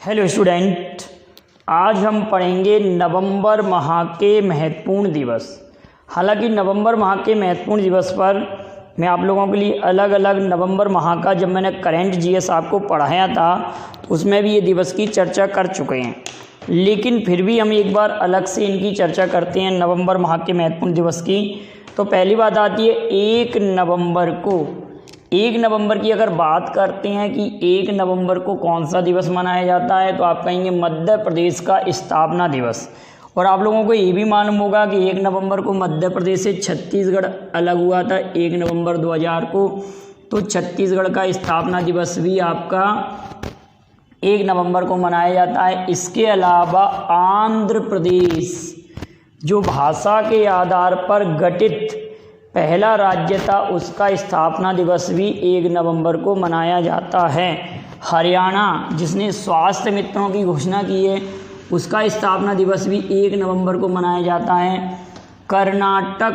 Hello student, आज हम पढ़ेंगे नवंबर माह के महत्वपूर्ण दिवस। हालांकि नवंबर माह के महत्वपूर्ण दिवस पर मैं आप लोगों के लिए अलग अलग नवंबर माह का जब मैंने करंट जीएस आपको पढ़ाया था उसमें भी ये दिवस की चर्चा कर चुके हैं, लेकिन फिर भी हम एक बार अलग से इनकी चर्चा करते हैं नवंबर माह के महत्वपूर्ण दिवस की। तो पहली बात आती है 1 नवंबर को। 1 नवंबर की अगर बात करते हैं कि 1 नवंबर को कौन सा दिवस मनाया जाता है, तो आप कहेंगे मध्य प्रदेश का स्थापना दिवस। और आप लोगों को ये भी मालूम होगा कि 1 नवंबर को मध्य प्रदेश से छत्तीसगढ़ अलग हुआ था 1 नवंबर 2000 को, तो छत्तीसगढ़ का स्थापना दिवस भी आपका 1 नवंबर को मनाया जाता है। इसके अलावा आंध्र प्रदेश जो भाषा के आधार पर गठित पहला राज्य था, उसका स्थापना दिवस भी 1 नवंबर को मनाया जाता है। हरियाणा जिसने स्वास्थ्य मित्रों की घोषणा की है, उसका स्थापना दिवस भी 1 नवंबर को मनाया जाता है। कर्नाटक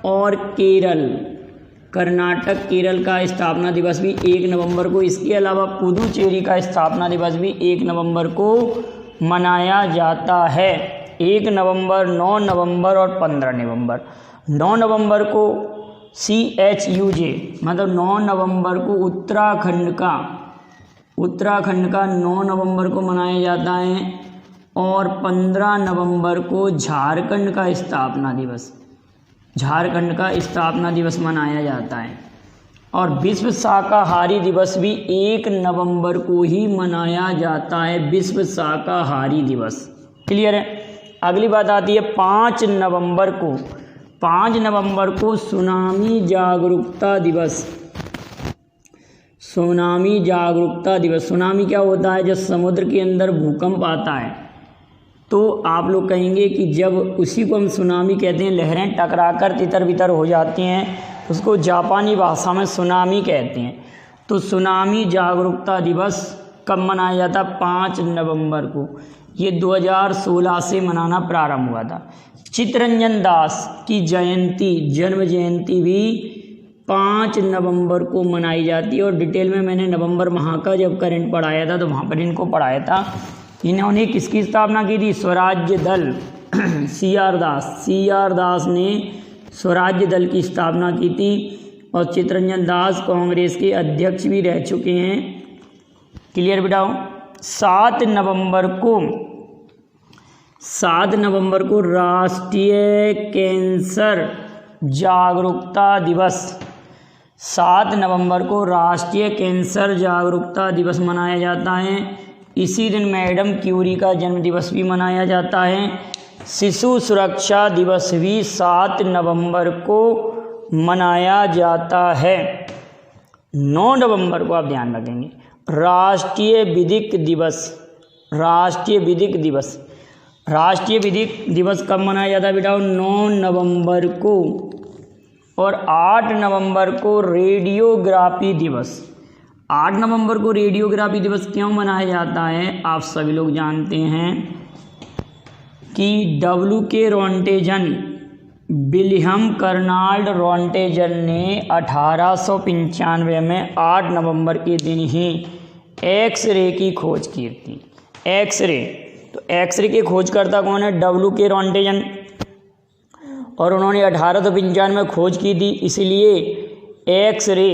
और केरल का स्थापना दिवस भी 1 नवंबर को। इसके अलावा पुदुचेरी का स्थापना दिवस भी 1 नवंबर को मनाया जाता है। 1 नवंबर, 9 नवंबर और 15 नवंबर। 9 नवंबर को CHUJ मतलब 9 नवंबर को उत्तराखंड का 9 नवंबर को मनाया जाता है। और 15 नवंबर को झारखंड का स्थापना दिवस मनाया जाता है। और विश्व शाकाहारी दिवस भी 1 नवंबर को ही मनाया जाता है, विश्व शाकाहारी दिवस। क्लियर है। अगली बात आती है 5 नवंबर को। 5 नवंबर को सुनामी जागरूकता दिवस। सुनामी क्या होता है? जब समुद्र के अंदर भूकंप आता है तो आप लोग कहेंगे कि जब उसी को हम सुनामी कहते हैं, लहरें टकराकर तितर बितर हो जाती हैं, उसको जापानी भाषा में सुनामी कहते हैं। तो सुनामी जागरूकता दिवस कब मनाया जाता? 5 नवंबर को। ये 2016 से मनाना प्रारंभ हुआ था। चित्तरंजन दास की जन्म जयंती भी 5 नवंबर को मनाई जाती है। और डिटेल में मैंने नवंबर माह का जब करंट पढ़ाया था तो वहाँ पर इनको पढ़ाया था। इन्होंने किसकी स्थापना की थी? स्वराज्य दल CR दास ने स्वराज्य दल की स्थापना की थी। और चित्तरंजन दास कांग्रेस के अध्यक्ष भी रह चुके हैं। क्लियर बेटाओ। 7 नवंबर को राष्ट्रीय कैंसर जागरूकता दिवस। 7 नवंबर को राष्ट्रीय कैंसर जागरूकता दिवस मनाया जाता है। इसी दिन मैडम क्यूरी का जन्म दिवस भी मनाया जाता है। शिशु सुरक्षा दिवस भी 7 नवंबर को मनाया जाता है। 9 नवंबर को आप ध्यान रखेंगे राष्ट्रीय विधिक दिवस कब मनाया जाता है बेटा? 9 नवंबर को। और 8 नवंबर को रेडियोग्राफी दिवस। 8 नवंबर को रेडियोग्राफी दिवस क्यों मनाया जाता है? आप सभी लोग जानते हैं कि WK रॉन्टेजन, विलियम कर्नाल्ड रॉन्टेजन ने 1895 में 8 नवंबर के दिन ही एक्सरे की खोज की थी। तो एक्सरे के खोजकर्ता कौन है? WK Roentgen. और उन्होंने 1895 में खोज की थी, इसलिए एक्सरे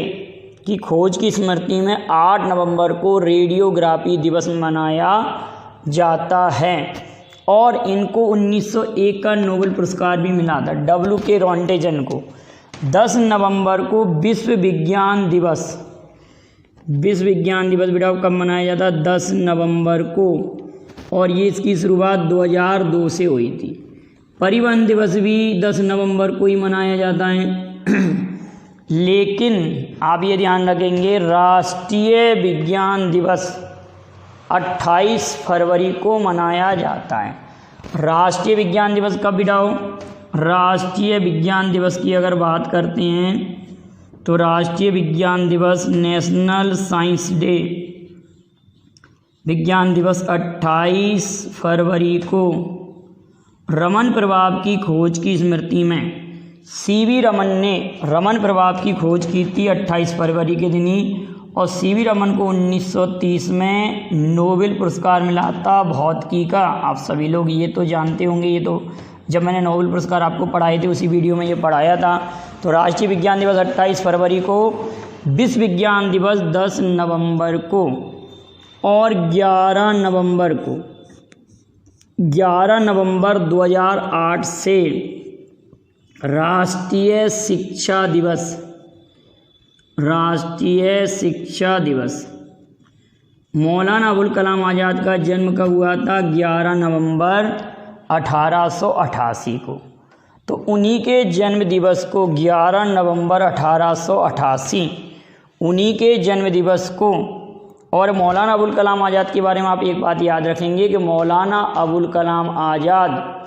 की खोज की स्मृति में 8 नवंबर को रेडियोग्राफी दिवस मनाया जाता है। और इनको 1901 का नोबेल पुरस्कार भी मिला था WK रॉन्टेजन को। 10 नवंबर को विश्व विज्ञान दिवस बेटा कब मनाया जाता है? 10 नवंबर को। और ये इसकी शुरुआत 2002 से हुई थी। परिवहन दिवस भी 10 नवंबर को ही मनाया जाता है। लेकिन आप ये ध्यान रखेंगे राष्ट्रीय विज्ञान दिवस 28 फरवरी को मनाया जाता है। राष्ट्रीय विज्ञान दिवस कब बिठाओ? राष्ट्रीय विज्ञान दिवस की अगर बात करते हैं तो राष्ट्रीय विज्ञान दिवस, नेशनल साइंस डे विज्ञान दिवस 28 फरवरी को रमन प्रभाव की खोज की स्मृति में CV रमन ने रमन प्रभाव की खोज की थी 28 फरवरी के दिन ही। और सीवी रमन को 1930 में नोबेल पुरस्कार मिला था भौतिकी का। आप सभी लोग ये तो जानते होंगे, ये तो जब मैंने नोबेल पुरस्कार आपको पढ़ाए थे उसी वीडियो में ये पढ़ाया था। तो राष्ट्रीय विज्ञान दिवस 28 फरवरी को, विश्व विज्ञान दिवस 10 नवंबर को और 11 नवंबर 2008 से राष्ट्रीय शिक्षा दिवस। मौलाना अबुल कलाम आज़ाद का जन्म कब हुआ था? 11 नवंबर 1888 को। तो उन्हीं के जन्म दिवस को 11 नवंबर 1888 उन्हीं के जन्म दिवस को। और मौलाना अबुल कलाम आज़ाद के बारे में आप एक बात याद रखेंगे कि मौलाना अबुल कलाम आज़ाद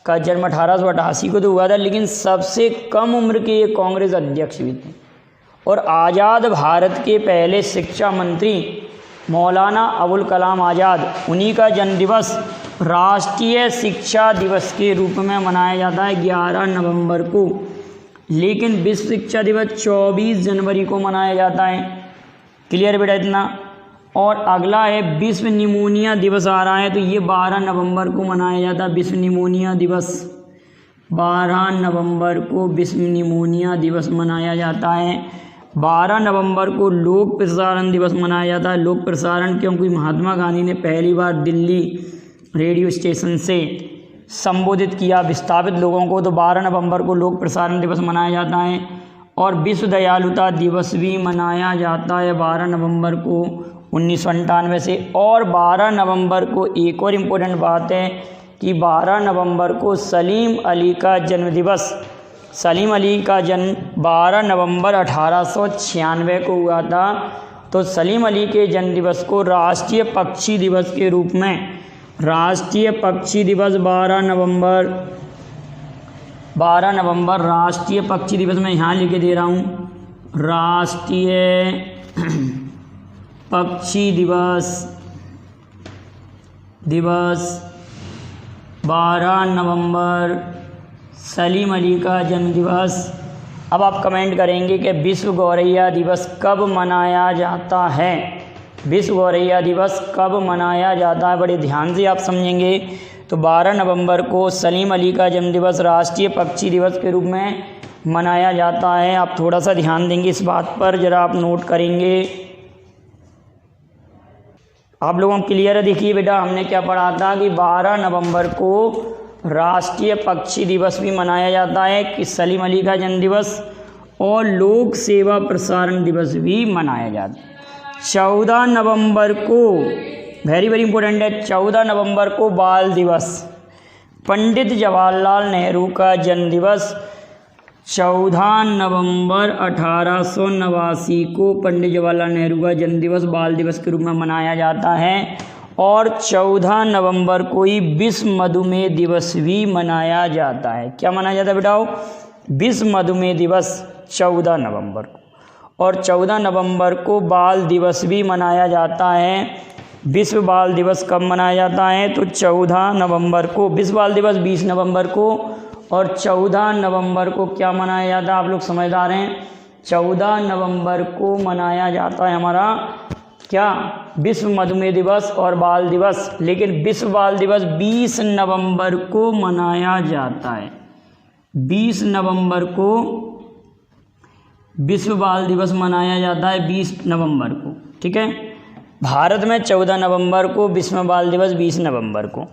का जन्म 1888 को तो हुआ था, लेकिन सबसे कम उम्र के ये कांग्रेस अध्यक्ष भी थे। और आज़ाद भारत के पहले शिक्षा मंत्री मौलाना अबुल कलाम आज़ाद, उन्हीं का जन्म दिवस राष्ट्रीय शिक्षा दिवस के रूप में मनाया जाता है 11 नवंबर को। लेकिन विश्व शिक्षा दिवस 24 जनवरी को मनाया जाता है। क्लियर बेटा इतना? और अगला है विश्व निमोनिया दिवस आ रहा है, तो ये 12 नवंबर को मनाया जाता है विश्व निमोनिया दिवस। 12 नवंबर को विश्व निमोनिया दिवस मनाया जाता है। 12 नवंबर को लोक प्रसारण दिवस मनाया जाता है। लोक प्रसारण क्योंकि महात्मा गांधी ने पहली बार दिल्ली रेडियो स्टेशन से संबोधित किया विस्थापित लोगों को, तो 12 नवंबर को लोक प्रसारण दिवस मनाया जाता है। और विश्व दयालुता दिवस भी मनाया जाता है 12 नवंबर को 1998 से। और 12 नवंबर को एक और इम्पोर्टेंट बात है कि 12 नवंबर को सलीम अली का जन्म दिवस। सलीम अली का जन्म 12 नवंबर 1896 को हुआ था। तो सलीम अली के जन्म दिवस को राष्ट्रीय पक्षी दिवस के रूप में, राष्ट्रीय पक्षी दिवस 12 नवंबर राष्ट्रीय पक्षी दिवस मैं यहाँ लिख दे रहा हूँ। राष्ट्रीय पक्षी दिवस 12 नवंबर सलीम अली का जन्म दिवस। अब आप कमेंट करेंगे कि विश्व गौरैया दिवस कब मनाया जाता है? विश्व गौरैया दिवस कब मनाया जाता है? बड़े ध्यान से आप समझेंगे। तो 12 नवंबर को सलीम अली का जन्म दिवस राष्ट्रीय पक्षी दिवस के रूप में मनाया जाता है। आप थोड़ा सा ध्यान देंगे इस बात पर, ज़रा आप नोट करेंगे। आप लोगों को क्लियर है? देखिए बेटा, हमने क्या पढ़ा था कि 12 नवंबर को राष्ट्रीय पक्षी दिवस भी मनाया जाता है कि सलीम अली का जन्म दिवस, और लोक सेवा प्रसारण दिवस भी मनाया जाता है। 14 नवंबर को वेरी इंपॉर्टेंट है, 14 नवंबर को बाल दिवस, पंडित जवाहरलाल नेहरू का जन्म दिवस। 14 नवंबर 1889 को पंडित जवाहरलाल नेहरू का जन्म दिवस बाल दिवस के रूप में मनाया जाता है। और 14 नवंबर को ही विश्व मधुमेह दिवस भी मनाया जाता है। क्या मनाया जाता है बेटाओ? विश्व मधुमेह दिवस 14 नवंबर को। और 14 नवंबर को बाल दिवस भी मनाया जाता है। विश्व बाल दिवस कब मनाया जाता है? तो 14 नवंबर को। विश्व बाल दिवस 20 नवंबर को, और 14 नवंबर को क्या मनाया जाता है? आप लोग समझदार हैं। 14 नवंबर को मनाया जाता है हमारा क्या? विश्व मधुमेह दिवस और बाल दिवस। लेकिन विश्व बाल दिवस 20 नवंबर को मनाया जाता है। 20 नवंबर को विश्व बाल दिवस मनाया जाता है, 20 नवंबर को। ठीक है, भारत में 14 नवंबर को, विश्व बाल दिवस 20 नवंबर को।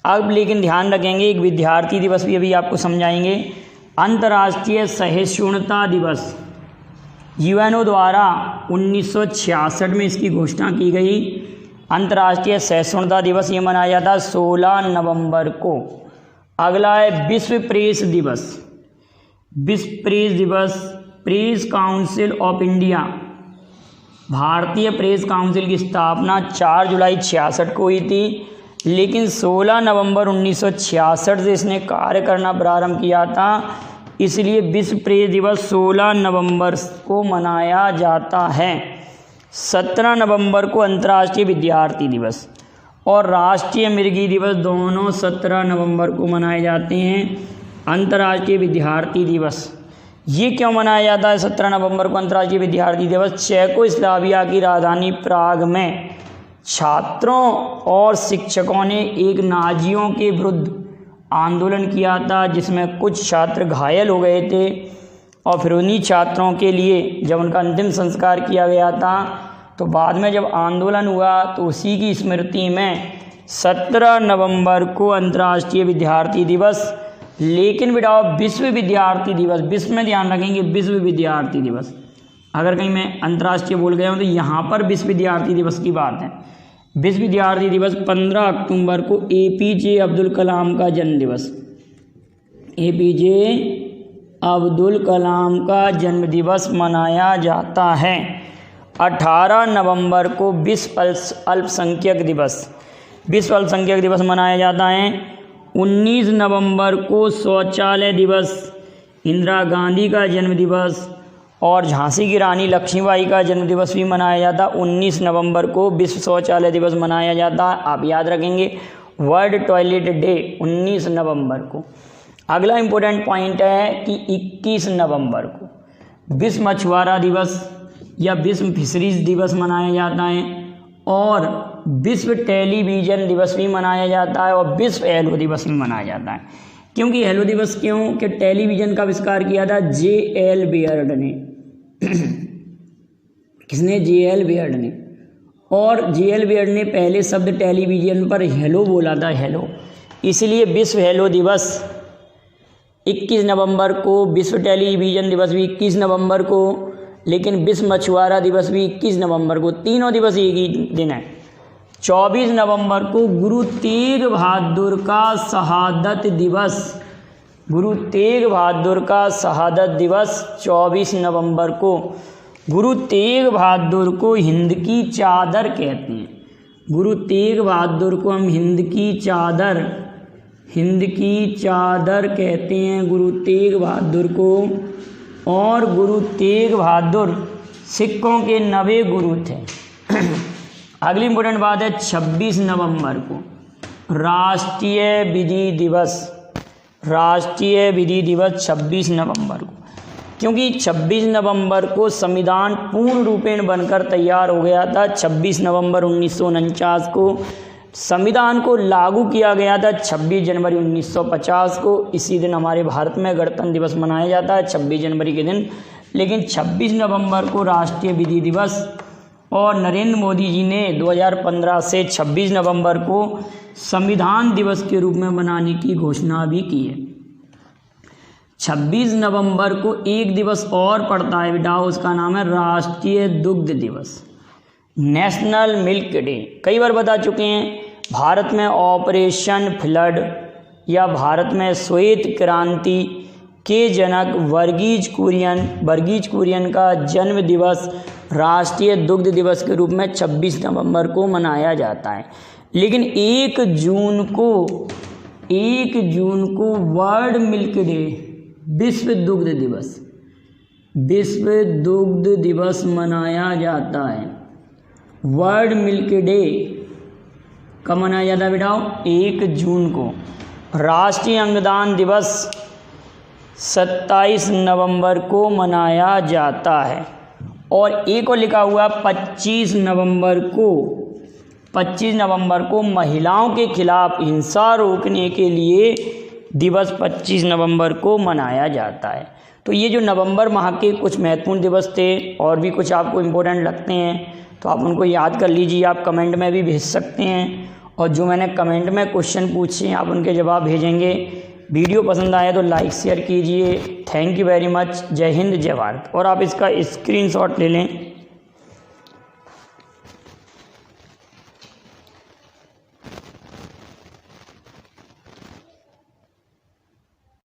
अब लेकिन ध्यान रखेंगे, एक विद्यार्थी दिवस भी अभी आपको समझाएंगे। अंतर्राष्ट्रीय सहिष्णुता दिवस यूएनओ द्वारा 1966 में इसकी घोषणा की गई। अंतर्राष्ट्रीय सहिष्णुता दिवस ये मनाया जाता है 16 नवंबर को। अगला है विश्व प्रेस दिवस। विश्व प्रेस दिवस, प्रेस काउंसिल ऑफ इंडिया, भारतीय प्रेस काउंसिल की स्थापना 4 जुलाई 66 को हुई थी, लेकिन 16 नवंबर 1966 से इसने कार्य करना प्रारंभ किया था। इसलिए विश्व प्रेस दिवस 16 नवंबर को मनाया जाता है। 17 नवंबर को अंतर्राष्ट्रीय विद्यार्थी दिवस और राष्ट्रीय मृगी दिवस दोनों 17 नवंबर को मनाए जाते हैं। अंतर्राष्ट्रीय विद्यार्थी दिवस ये क्यों मनाया जाता है 17 नवंबर को अंतर्राष्ट्रीय विद्यार्थी दिवस? चेकोस्लोवाकिया की राजधानी प्राग में छात्रों और शिक्षकों ने एक नाजियों के विरुद्ध आंदोलन किया था, जिसमें कुछ छात्र घायल हो गए थे और फिर उन्हीं छात्रों के लिए जब उनका अंतिम संस्कार किया गया था तो बाद में जब आंदोलन हुआ तो उसी की स्मृति में 17 नवंबर को अंतर्राष्ट्रीय विद्यार्थी दिवस, लेकिन बेटा विश्व विद्यार्थी दिवस, विश्व में ध्यान रखेंगे विश्व विद्यार्थी दिवस, अगर कहीं मैं अंतर्राष्ट्रीय बोल गया हूँ तो यहाँ पर विश्व विद्यार्थी दिवस की बात है। विश्व विद्यार्थी दिवस 15 अक्टूबर को APJ अब्दुल कलाम का जन्म दिवस, APJ अब्दुल कलाम का जन्म दिवस मनाया जाता है। 18 नवंबर को विश्व अल्पसंख्यक दिवस, विश्व अल्पसंख्यक दिवस मनाया जाता है। 19 नवंबर को शौचालय दिवस, इंदिरा गांधी का जन्म दिवस और झांसी की रानी लक्ष्मीबाई का जन्म दिवस भी मनाया जाता। 19 नवंबर को विश्व शौचालय दिवस मनाया जाता, आप याद रखेंगे। वर्ल्ड टॉयलेट डे 19 नवंबर को। अगला इम्पोर्टेंट पॉइंट है कि 21 नवंबर को विश्व मछुआरा दिवस या विश्व फिशरीज दिवस मनाया जाता है और विश्व टेलीविज़न दिवस भी मनाया जाता है और विश्व हेलो दिवस भी मनाया जाता है। क्योंकि हेलो दिवस क्यों? कि टेलीविज़न का आविष्कार किया था J.L. बेयर्ड ने। किसने? J.L. बेयर्ड ने। और J.L. बेयर्ड ने पहले शब्द टेलीविज़न पर हेलो बोला था, हेलो, इसलिए विश्व हेलो दिवस 21 नवंबर को, विश्व टेलीविज़न दिवस भी 21 नवंबर को, लेकिन विश्व मछुआरा दिवस भी 21 नवंबर को, तीनों दिवस एक ही दिन है। 24 नवंबर को गुरु तेग बहादुर का शहादत दिवस, गुरु तेग बहादुर का शहादत दिवस 24 नवंबर को। गुरु तेग बहादुर को हिंद की चादर कहते हैं, गुरु तेग बहादुर को हम हिंद की चादर, हिंद की चादर कहते हैं गुरु तेग बहादुर को। और गुरु तेग बहादुर सिखों के 90 गुरु थे। अगली इम्पोर्टेंट बात है 26 नवंबर को राष्ट्रीय विधि दिवस, राष्ट्रीय विधि दिवस 26 नवंबर को, क्योंकि 26 नवंबर को संविधान पूर्ण रूपेण बनकर तैयार हो गया था। 26 नवंबर 1949 को संविधान को लागू किया गया था। 26 जनवरी 1950 को इसी दिन हमारे भारत में गणतंत्र दिवस मनाया जाता है, 26 जनवरी के दिन। लेकिन 26 नवंबर को राष्ट्रीय विधि दिवस, और नरेंद्र मोदी जी ने 2015 से 26 नवंबर को संविधान दिवस के रूप में मनाने की घोषणा भी की है। 26 नवंबर को एक दिवस और पड़ता है बेटा, उसका नाम है राष्ट्रीय दुग्ध दिवस, नेशनल मिल्क डे। कई बार बता चुके हैं, भारत में ऑपरेशन फ्लड या भारत में श्वेत क्रांति के जनक वर्गीज कुरियन का जन्म दिवस राष्ट्रीय दुग्ध दिवस के रूप में 26 नवंबर को मनाया जाता है। लेकिन 1 जून को वर्ल्ड मिल्क डे, विश्व दुग्ध दिवस, विश्व दुग्ध दिवस मनाया जाता है। वर्ल्ड मिल्क डे कब मनाया जाता है बेटा? 1 जून को। राष्ट्रीय अंगदान दिवस 27 नवंबर को मनाया जाता है। और एक और लिखा हुआ 25 नवंबर को महिलाओं के खिलाफ हिंसा रोकने के लिए दिवस 25 नवंबर को मनाया जाता है। तो ये जो नवंबर माह के कुछ महत्वपूर्ण दिवस थे, और भी कुछ आपको इम्पोर्टेंट लगते हैं तो आप उनको याद कर लीजिए, आप कमेंट में भी भेज सकते हैं। और जो मैंने कमेंट में क्वेश्चन पूछे हैं आप उनके जवाब भेजेंगे। वीडियो पसंद आए तो लाइक शेयर कीजिए। Thank you very much. जय हिंद, जय भारत। और आप इसका स्क्रीनशॉट ले लें।